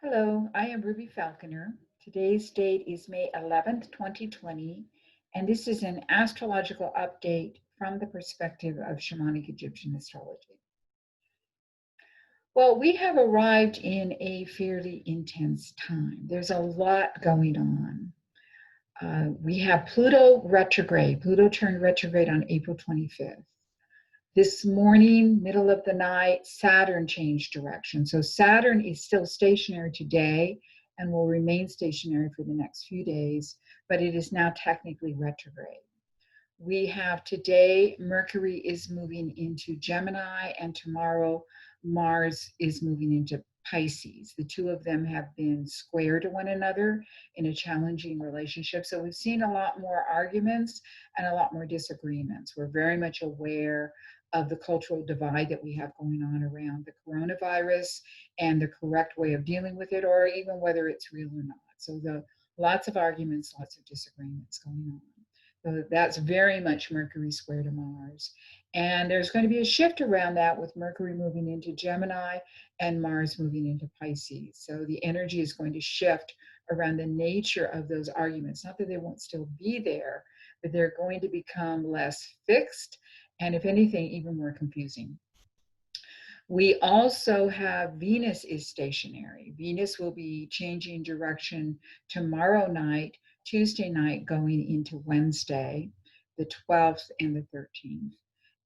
Hello, I am Ruby Falconer. Today's date is May 11th, 2020, and this is an astrological update from the perspective of Shamanic Egyptian Astrology. Well, we have arrived in a fairly intense time. There's a lot going on. We have Pluto retrograde. Pluto turned retrograde on April 25th. This morning, middle of the night, Saturn changed direction. So Saturn is still stationary today and will remain stationary for the next few days, but it is now technically retrograde. We have today, Mercury is moving into Gemini, and tomorrow, Mars is moving into Pisces. The two of them have been square to one another in a challenging relationship. So we've seen a lot more arguments and a lot more disagreements. We're very much aware of the cultural divide that we have going on around the coronavirus and the correct way of dealing with it, or even whether it's real or not. So lots of arguments, lots of disagreements going on. So that's very much Mercury square to Mars. And there's going to be a shift around that with Mercury moving into Gemini and Mars moving into Pisces. So the energy is going to shift around the nature of those arguments. Not that they won't still be there, but they're going to become less fixed and, if anything, even more confusing. We also have Venus is stationary. Venus will be changing direction tomorrow night, Tuesday night, going into Wednesday, the 12th and the 13th.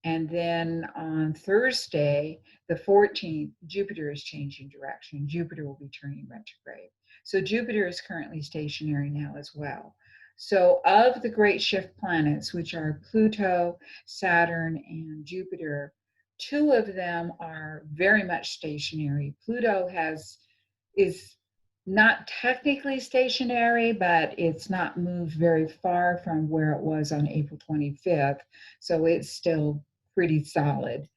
And then on Thursday, the 14th, Jupiter is changing direction. Jupiter will be turning retrograde. So Jupiter is currently stationary now as well. So of the great shift planets, which are Pluto, Saturn, and Jupiter, two of them are very much stationary. Pluto is not technically stationary, but it's not moved very far from where it was on April 25th. So it's still pretty solid.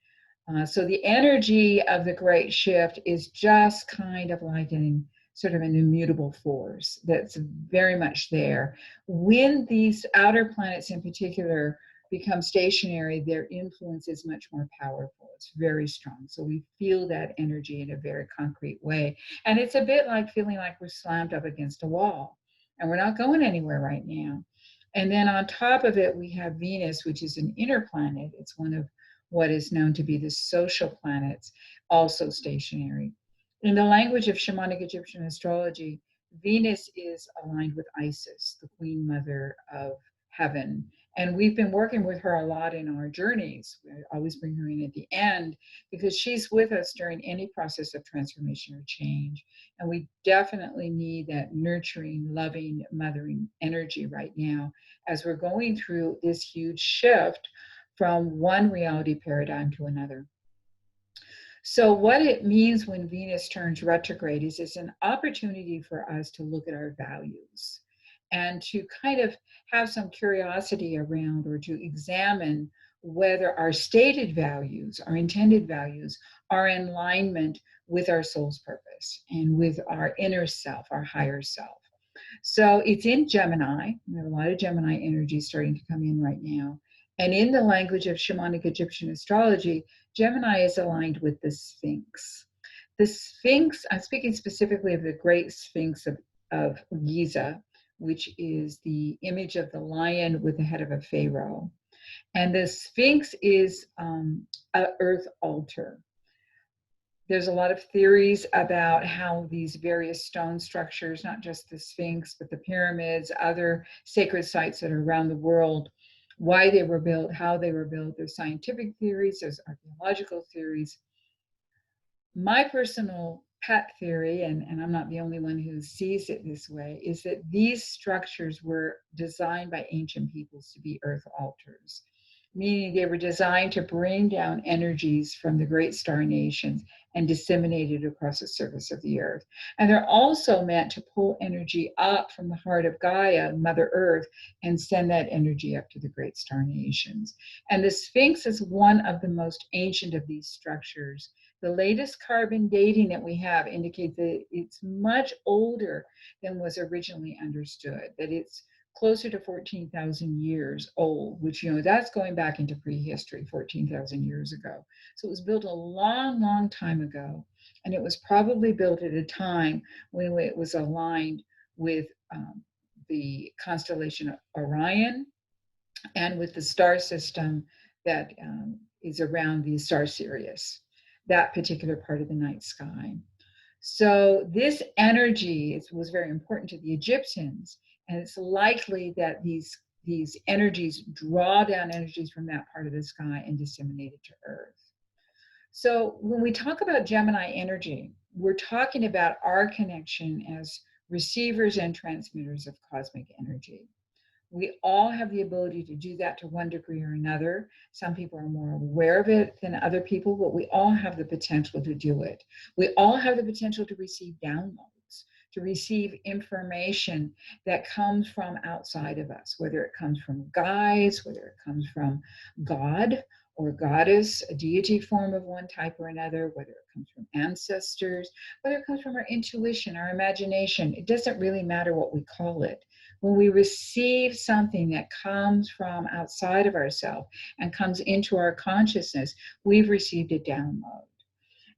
So the energy of the great shift is just kind of like sort of an immutable force that's very much there. When these outer planets in particular become stationary, their influence is much more powerful. It's very strong. So we feel that energy in a very concrete way. And it's a bit like feeling like we're slammed up against a wall and we're not going anywhere right now. And then on top of it, we have Venus, which is an inner planet. It's one of what is known to be the social planets, also stationary. In the language of Shamanic Egyptian astrology, Venus is aligned with Isis, the queen mother of heaven. And we've been working with her a lot in our journeys. We always bring her in at the end because she's with us during any process of transformation or change. And we definitely need that nurturing, loving, mothering energy right now as we're going through this huge shift from one reality paradigm to another. So, what it means when Venus turns retrograde is it's an opportunity for us to look at our values and to kind of have some curiosity around or to examine whether our stated values, our intended values, are in alignment with our soul's purpose and with our inner self, our higher self. So it's in Gemini. We have a lot of Gemini energy starting to come in right now. And in the language of Shamanic Egyptian astrology, Gemini is aligned with the Sphinx. The Sphinx, I'm speaking specifically of the Great Sphinx of Giza, which is the image of the lion with the head of a pharaoh. And the Sphinx is an earth altar. There's a lot of theories about how these various stone structures, not just the Sphinx, but the pyramids, other sacred sites that are around the world, why they were built, how they were built. There's scientific theories, there's archaeological theories. My personal pet theory, and I'm not the only one who sees it this way, is that these structures were designed by ancient peoples to be earth altars, meaning they were designed to bring down energies from the great star nations and disseminate it across the surface of the earth. And they're also meant to pull energy up from the heart of Gaia, Mother Earth, and send that energy up to the great star nations. And the Sphinx is one of the most ancient of these structures. The latest carbon dating that we have indicates that it's much older than was originally understood, that it's closer to 14,000 years old, which, that's going back into prehistory, 14,000 years ago. So it was built a long, long time ago. And it was probably built at a time when it was aligned with the constellation of Orion and with the star system that is around the star Sirius, that particular part of the night sky. So this energy was very important to the Egyptians, and it's likely that these energies draw down energies from that part of the sky and disseminate it to Earth. So when we talk about Gemini energy, we're talking about our connection as receivers and transmitters of cosmic energy. We all have the ability to do that to one degree or another. Some people are more aware of it than other people, but we all have the potential to do it. We all have the potential to receive downloads, to receive information that comes from outside of us, whether it comes from guides, whether it comes from God or goddess, a deity form of one type or another, whether it comes from ancestors, whether it comes from our intuition, our imagination. It doesn't really matter what we call it. When we receive something that comes from outside of ourselves and comes into our consciousness, we've received a download.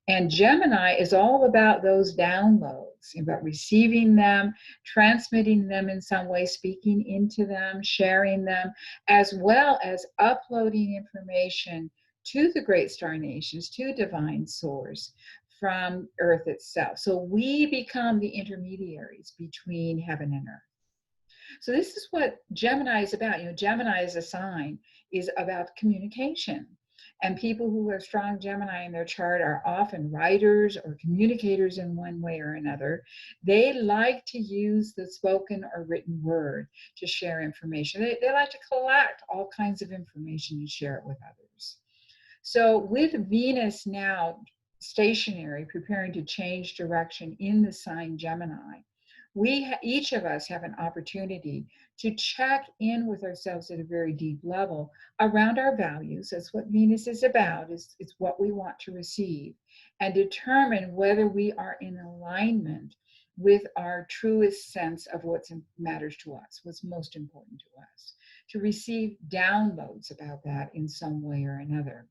And Gemini is all about those downloads, about receiving them, transmitting them in some way, speaking into them, sharing them, as well as uploading information to the great star nations, to divine source from Earth itself. So we become the intermediaries between heaven and earth. So this is what Gemini is about. Gemini as a sign is about communication. And people who have strong Gemini in their chart are often writers or communicators in one way or another. They like to use the spoken or written word to share information. They like to collect all kinds of information and share it with others. So with Venus now stationary, preparing to change direction in the sign Gemini, each of us have an opportunity to check in with ourselves at a very deep level around our values. That's what Venus is about, is what we want to receive, and determine whether we are in alignment with our truest sense of what matters to us, what's most important to us, to receive downloads about that in some way or another.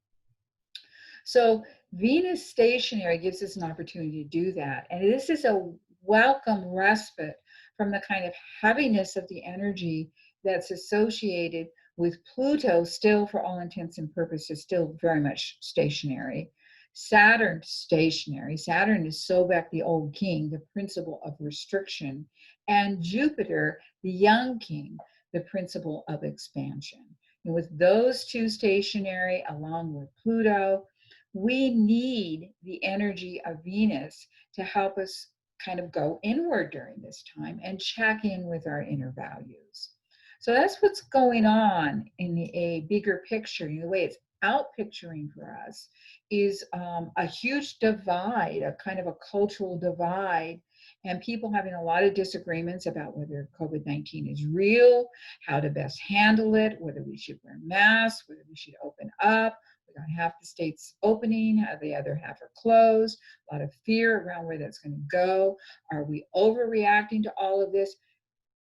So Venus stationary gives us an opportunity to do that. And this is a welcome respite from the kind of heaviness of the energy that's associated with Pluto, still for all intents and purposes, still very much stationary. Saturn stationary. Saturn is Sobek, the old king, the principle of restriction. And Jupiter, the young king, the principle of expansion. And with those two stationary, along with Pluto, we need the energy of Venus to help us kind of go inward during this time and check in with our inner values. So that's what's going on in a bigger picture. The way it's out picturing for us is a huge divide, a kind of a cultural divide, and people having a lot of disagreements about whether COVID-19 is real, how to best handle it, whether we should wear masks, whether we should open up. We got half the states opening, the other half are closed. A lot of fear around where that's going to go. Are we overreacting to all of this?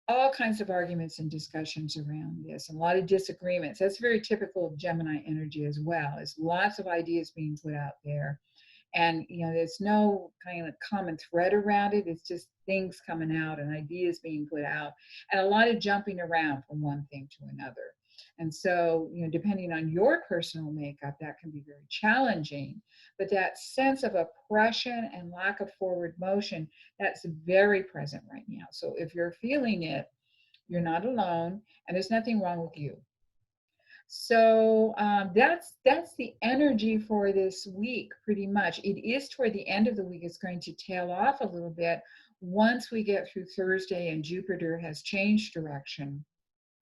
All kinds of arguments and discussions around this, and a lot of disagreements. That's very typical of Gemini energy as well. There's lots of ideas being put out there. And there's no kind of common thread around it. It's just things coming out and ideas being put out, and a lot of jumping around from one thing to another. And so, depending on your personal makeup, that can be very challenging. But that sense of oppression and lack of forward motion, that's very present right now. So if you're feeling it, you're not alone, and there's nothing wrong with you. So that's the energy for this week, pretty much. It is toward the end of the week. It's going to tail off a little bit once we get through Thursday and Jupiter has changed direction.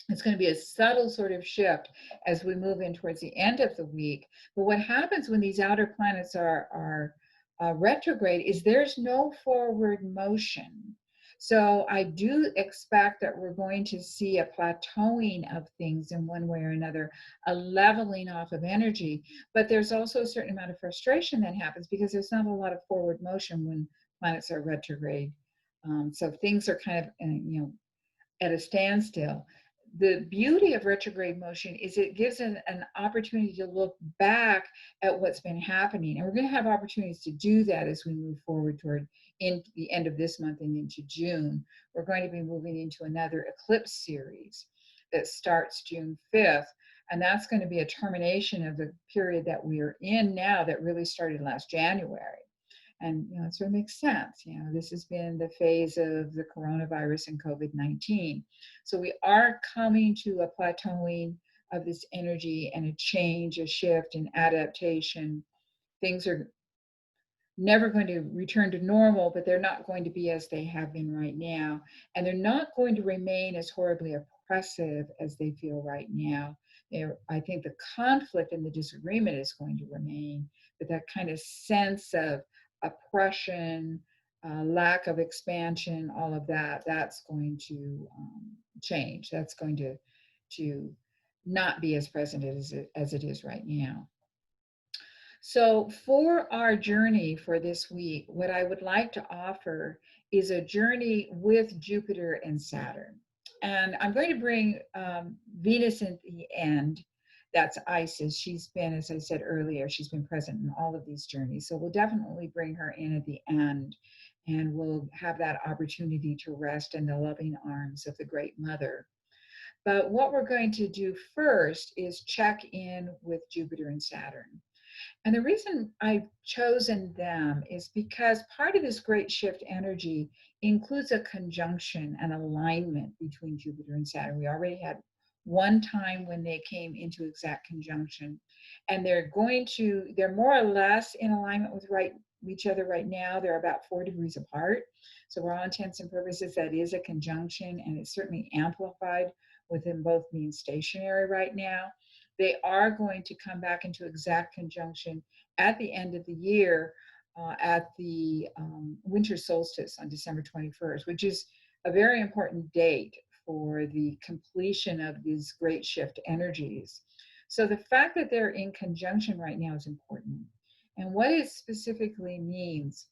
It's going to be a subtle sort of shift as we move in towards the end of the week. But what happens when these outer planets are retrograde is there's no forward motion. So I do expect that we're going to see a plateauing of things in one way or another, a leveling off of energy. But there's also a certain amount of frustration that happens because there's not a lot of forward motion when planets are retrograde. So things are kind of, at a standstill. the beauty of retrograde motion is it gives an opportunity to look back at what's been happening. And we're going to have opportunities to do that as we move forward toward in the end of this month and into June. We're going to be moving into another eclipse series that starts June 5th. And that's going to be a termination of the period that we are in now that really started last January. And it sort of makes sense. This has been the phase of the coronavirus and COVID-19. So we are coming to a plateauing of this energy and a change, a shift, and adaptation. Things are never going to return to normal, but they're not going to be as they have been right now. And they're not going to remain as horribly oppressive as they feel right now. I think the conflict and the disagreement is going to remain, but that kind of sense of oppression, lack of expansion, all of that, that's going to change. That's going to not be as present as it is right now. So for our journey for this week, what I would like to offer is a journey with Jupiter and Saturn. And I'm going to bring Venus in the end. That's Isis. She's been, as I said earlier, she's been present in all of these journeys. So we'll definitely bring her in at the end, and we'll have that opportunity to rest in the loving arms of the Great Mother. But what we're going to do first is check in with Jupiter and Saturn. And the reason I've chosen them is because part of this great shift energy includes a conjunction, an alignment between Jupiter and Saturn. We already had one time when they came into exact conjunction, and they're more or less in alignment with each other right now. They're about 4 degrees apart. So for all intents and purposes, that is a conjunction, and it's certainly amplified with them both being stationary right now. They are going to come back into exact conjunction at the end of the year at the winter solstice on December 21st, which is a very important date for the completion of these great shift energies. So the fact that they're in conjunction right now is important. And what it specifically means,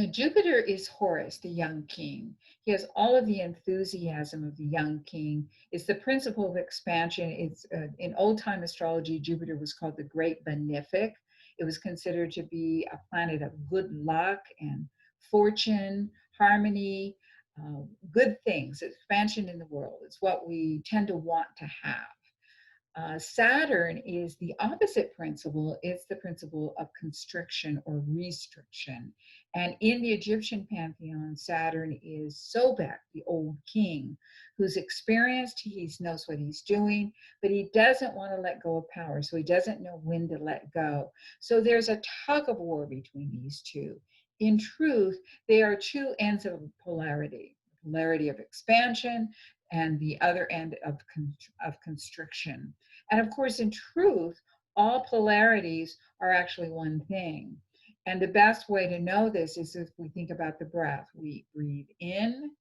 Jupiter is Horus, the young king. He has all of the enthusiasm of the young king. It's the principle of expansion. It's in old-time astrology, Jupiter was called the Great Benefic. It was considered to be a planet of good luck and fortune, harmony, good things, expansion in the world. It's what we tend to want to have. Saturn is the opposite principle. It's the principle of constriction or restriction. And in the Egyptian pantheon, Saturn is Sobek, the old king, who's experienced, he knows what he's doing, but he doesn't want to let go of power. So he doesn't know when to let go. So there's a tug of war between these two. In truth, they are two ends of polarity of expansion and the other end of constriction. And of course, in truth, all polarities are actually one thing. And the best way to know this is if we think about the breath. We breathe in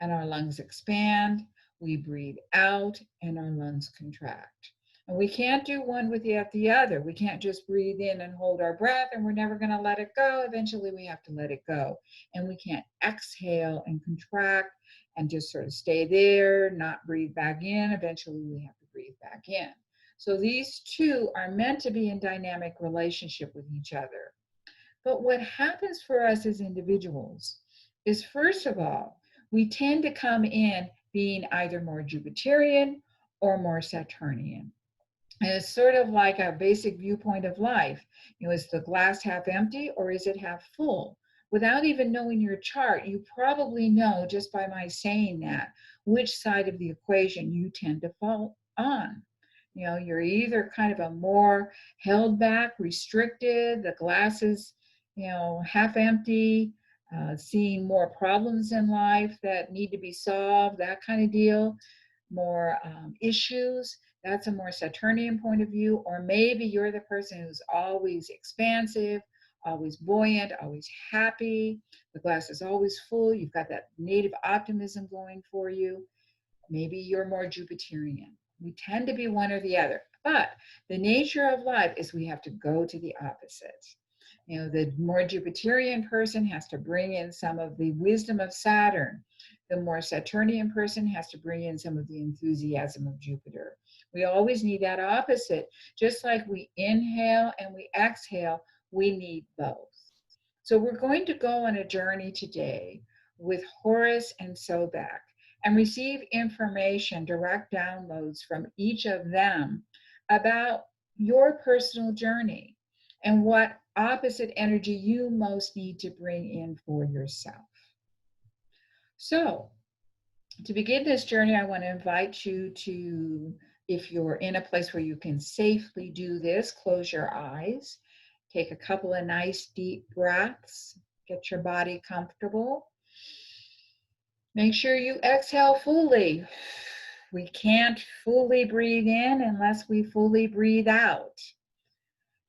and our lungs expand. We breathe out and our lungs contract. And we can't do one without the other. We can't just breathe in and hold our breath and we're never going to let it go. Eventually, we have to let it go. And we can't exhale and contract and just sort of stay there, not breathe back in. Eventually, we have to breathe back in. So these two are meant to be in dynamic relationship with each other. But what happens for us as individuals is, first of all, we tend to come in being either more Jupiterian or more Saturnian. And it's sort of like a basic viewpoint of life. Is the glass half empty or is it half full? Without even knowing your chart, you probably know just by my saying that which side of the equation you tend to fall on. You're either kind of a more held back, restricted, the glass is, half empty, seeing more problems in life that need to be solved, that kind of deal, more issues. That's a more Saturnian point of view. Or maybe you're the person who's always expansive, always buoyant, always happy. The glass is always full. You've got that native optimism going for you. Maybe you're more Jupiterian. We tend to be one or the other. But the nature of life is we have to go to the opposite. The more Jupiterian person has to bring in some of the wisdom of Saturn. The more Saturnian person has to bring in some of the enthusiasm of Jupiter. We always need that opposite. Just like we inhale and we exhale, we need both. So we're going to go on a journey today with Horus and Sobek and receive information, direct downloads from each of them about your personal journey and what opposite energy you most need to bring in for yourself. So, to begin this journey, I want to invite you to, if you're in a place where you can safely do this, close your eyes, take a couple of nice deep breaths, get your body comfortable. Make sure you exhale fully. We can't fully breathe in unless we fully breathe out.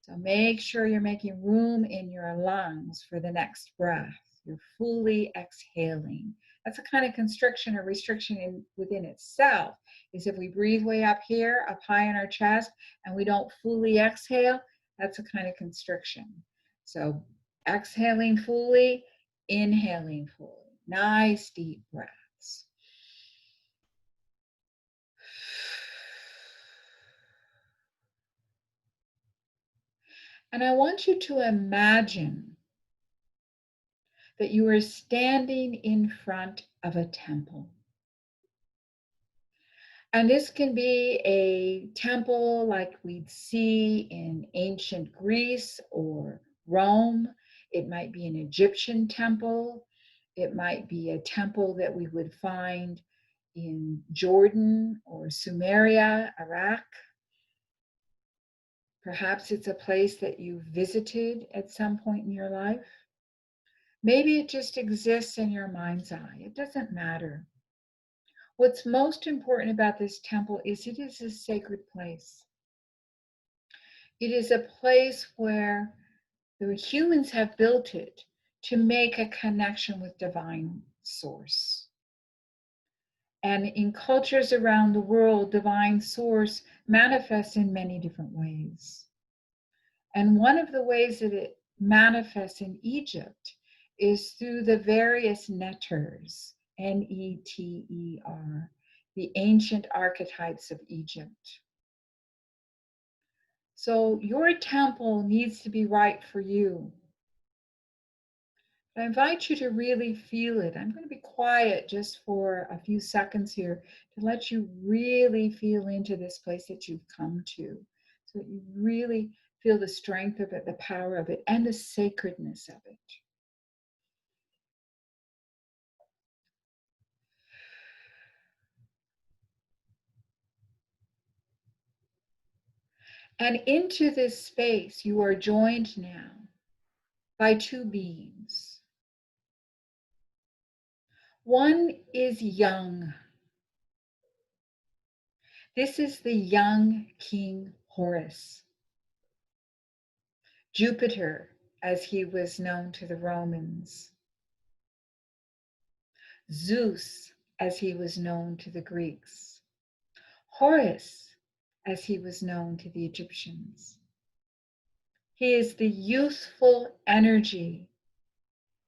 So make sure you're making room in your lungs for the next breath. You're fully exhaling. That's a kind of constriction or restriction within itself, is if we breathe way up here, up high in our chest, and we don't fully exhale, that's a kind of constriction. So exhaling fully, inhaling fully. Nice deep breaths. And I want you to imagine that you are standing in front of a temple. And this can be a temple like we'd see in ancient Greece or Rome. It might be an Egyptian temple. It might be a temple that we would find in Jordan or Sumeria, Iraq. Perhaps it's a place that you visited at some point in your life. Maybe it just exists in your mind's eye. It doesn't matter. What's most important about this temple is it is a sacred place. It is a place where the humans have built it to make a connection with divine source. And in cultures around the world, divine source manifests in many different ways. And one of the ways that it manifests in Egypt is through the various netters, N-E-T-E-R, the ancient archetypes of Egypt. So your temple needs to be right for you. I invite you to really feel it. I'm going to be quiet just for a few seconds here to let you really feel into this place that you've come to, so that you really feel the strength of it, the power of it, and the sacredness of it. And into this space, you are joined now by two beings. One is young. This is the young King Horus. Jupiter, as he was known to the Romans. Zeus, as he was known to the Greeks. Horus, as he was known to the Egyptians. He is the youthful energy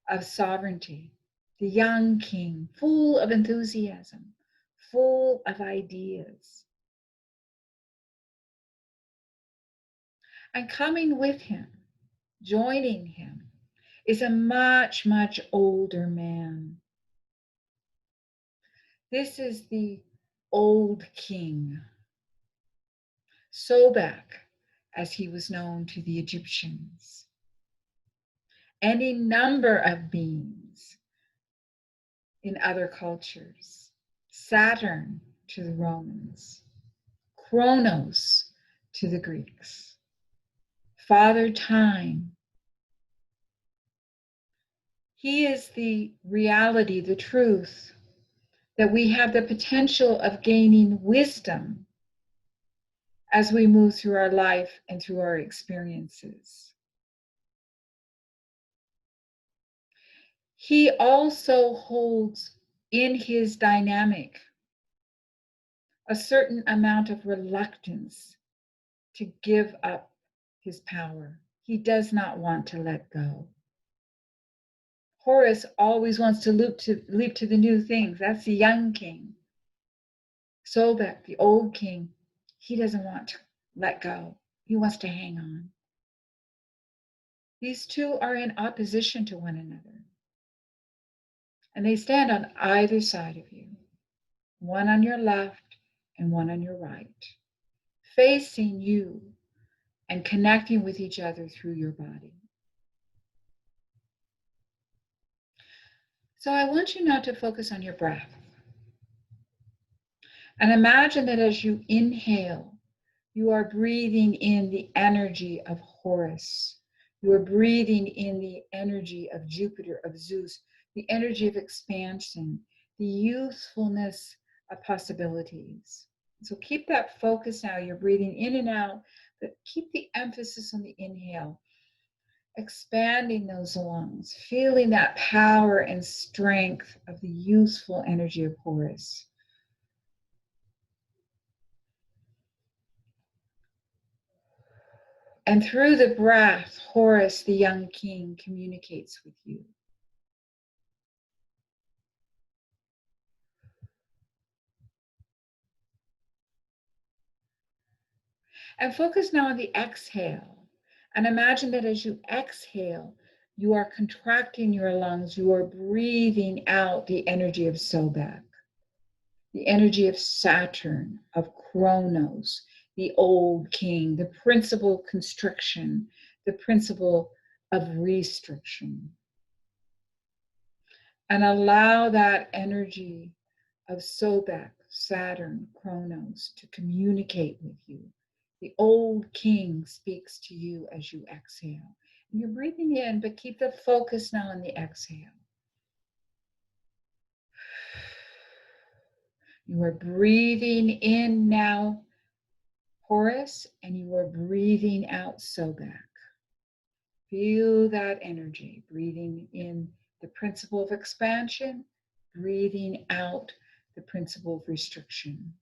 of sovereignty, the young king, full of enthusiasm, full of ideas. And coming with him, joining him, is a much, much older man. This is the old king, Sobek, as he was known to the Egyptians. Any number of beings in other cultures. Saturn to the Romans, Kronos to the Greeks, Father Time. He is the reality, the truth, that we have the potential of gaining wisdom as we move through our life and through our experiences. He also holds in his dynamic a certain amount of reluctance to give up his power. He does not want to let go. Horus always wants to leap to the new things. That's the young king. Sobek, the old king, he doesn't want to let go. He wants to hang on. These two are in opposition to one another. And they stand on either side of you, one on your left and one on your right, facing you and connecting with each other through your body. So I want you now to focus on your breath. And imagine that as you inhale, you are breathing in the energy of Horus. You are breathing in the energy of Jupiter, of Zeus, the energy of expansion, the youthfulness of possibilities. So keep that focus now. You're breathing in and out, but keep the emphasis on the inhale, expanding those lungs, feeling that power and strength of the youthful energy of Horus. And through the breath, Horus, the young king, communicates with you. And focus now on the exhale. And imagine that as you exhale, you are contracting your lungs. You are breathing out the energy of Sobek, the energy of Saturn, of Kronos, the old king, the principle of constriction, the principle of restriction. And allow that energy of Sobek, Saturn, Kronos to communicate with you. The old king speaks to you as you exhale. And you're breathing in, but keep the focus now on the exhale. You are breathing in now, Horus, and you are breathing out Sobek. Feel that energy, breathing in the principle of expansion, breathing out the principle of restriction.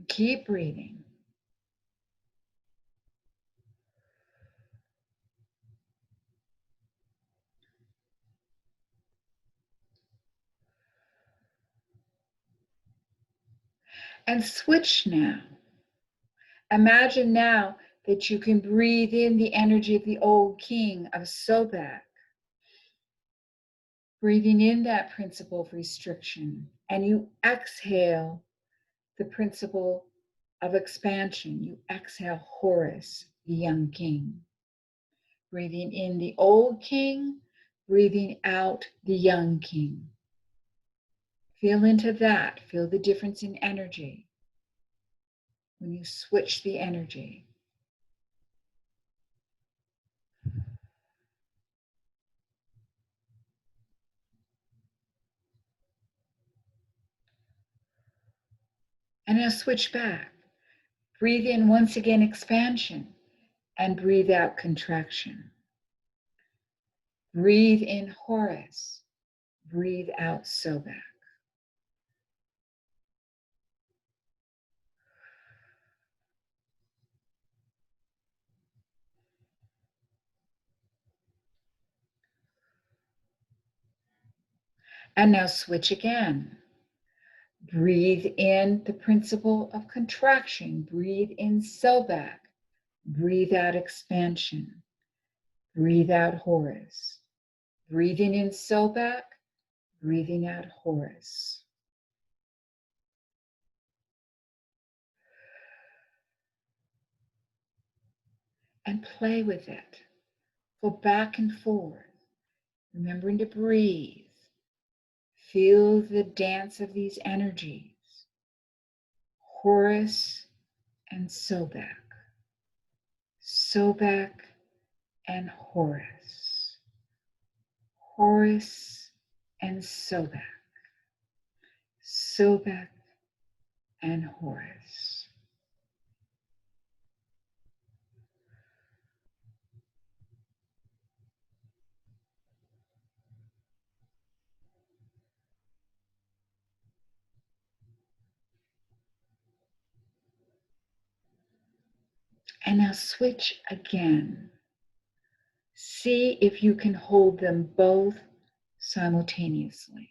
Keep breathing. And switch now. Imagine now that you can breathe in the energy of the old king of Sobek, breathing in that principle of restriction, and you exhale the principle of expansion. You exhale Horus, the young king. Breathing in the old king, breathing out the young king. Feel into that. Feel the difference in energy when you switch the energy. And now switch back. Breathe in once again expansion and breathe out contraction. Breathe in Horus, breathe out Sobek. And now switch again. Breathe in the principle of contraction. Breathe in Sobek. Breathe out expansion. Breathe out Horus. Breathing in Sobek, breathing out Horus. And play with it. Go back and forth, remembering to breathe. Feel the dance of these energies. Horus and Sobek. Sobek and Horus. Horus and Sobek. Sobek and Horus. And now switch again. See if you can hold them both simultaneously.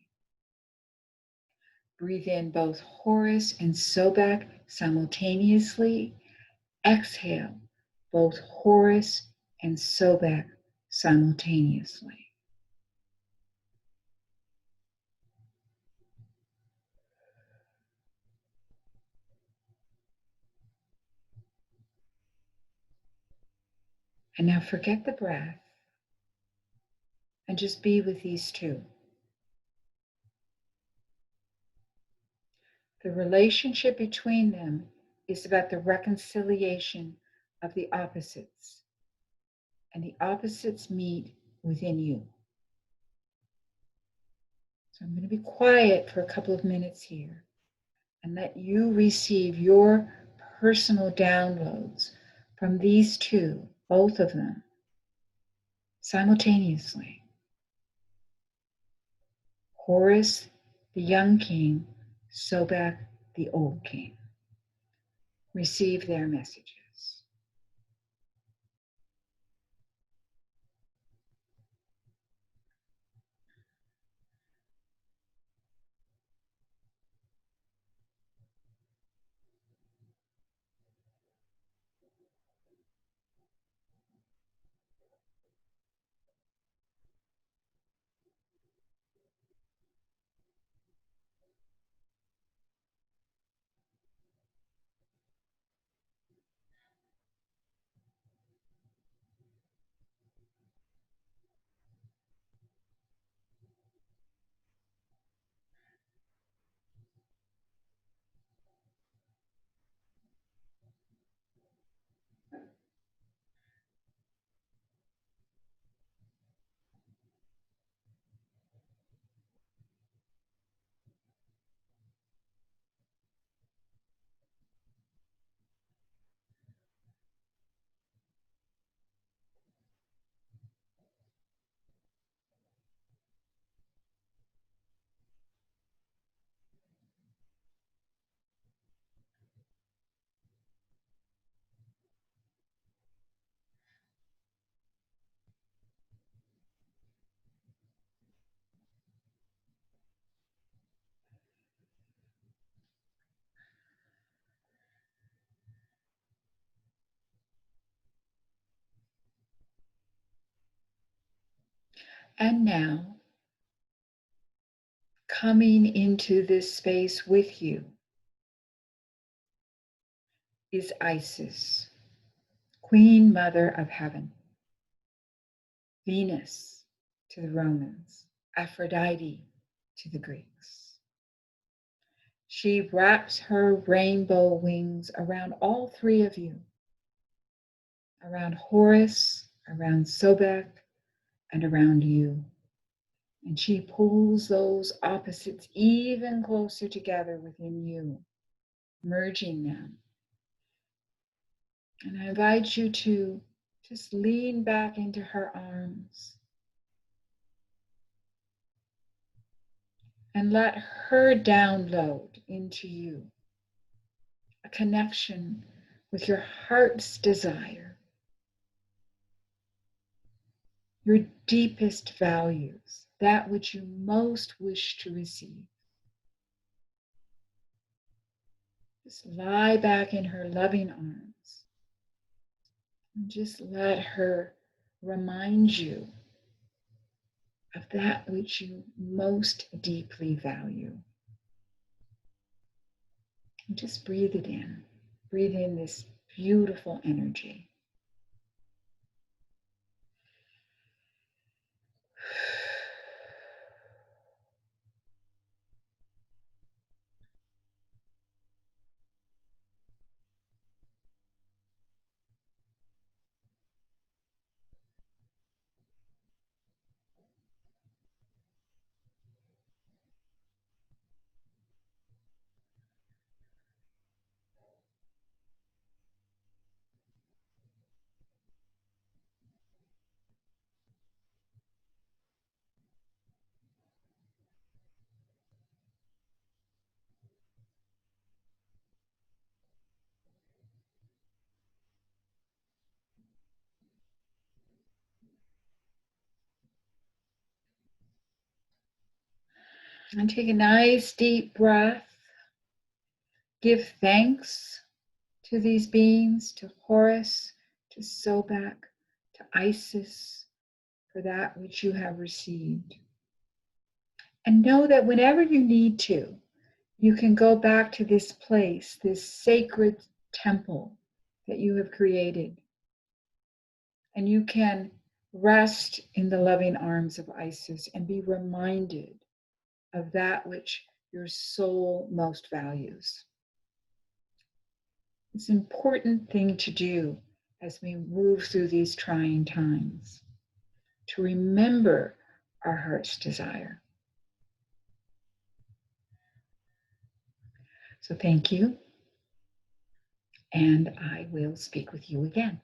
Breathe in both Horus and Sobek simultaneously. Exhale both Horus and Sobek simultaneously. And now forget the breath and just be with these two. The relationship between them is about the reconciliation of the opposites, and the opposites meet within you. So I'm going to be quiet for a couple of minutes here and let you receive your personal downloads from these two, both of them, simultaneously. Horus, the young king, Sobek, the old king. Receive their messages. And now, coming into this space with you is Isis, Queen Mother of Heaven, Venus to the Romans, Aphrodite to the Greeks. She wraps her rainbow wings around all three of you, around Horus, around Sobek, and around you. And she pulls those opposites even closer together within you, merging them. And I invite you to just lean back into her arms and let her download into you a connection with your heart's desire, your deepest values, that which you most wish to receive. Just lie back in her loving arms and just let her remind you of that which you most deeply value. And just breathe it in. Breathe in this beautiful energy. And take a nice deep breath. Give thanks to these beings, to Horus, to Sobek, to Isis, for that which you have received. And know that whenever you need to, you can go back to this place, this sacred temple that you have created. And you can rest in the loving arms of Isis and be reminded of that which your soul most values. It's an important thing to do as we move through these trying times, to remember our heart's desire. So thank you, and I will speak with you again.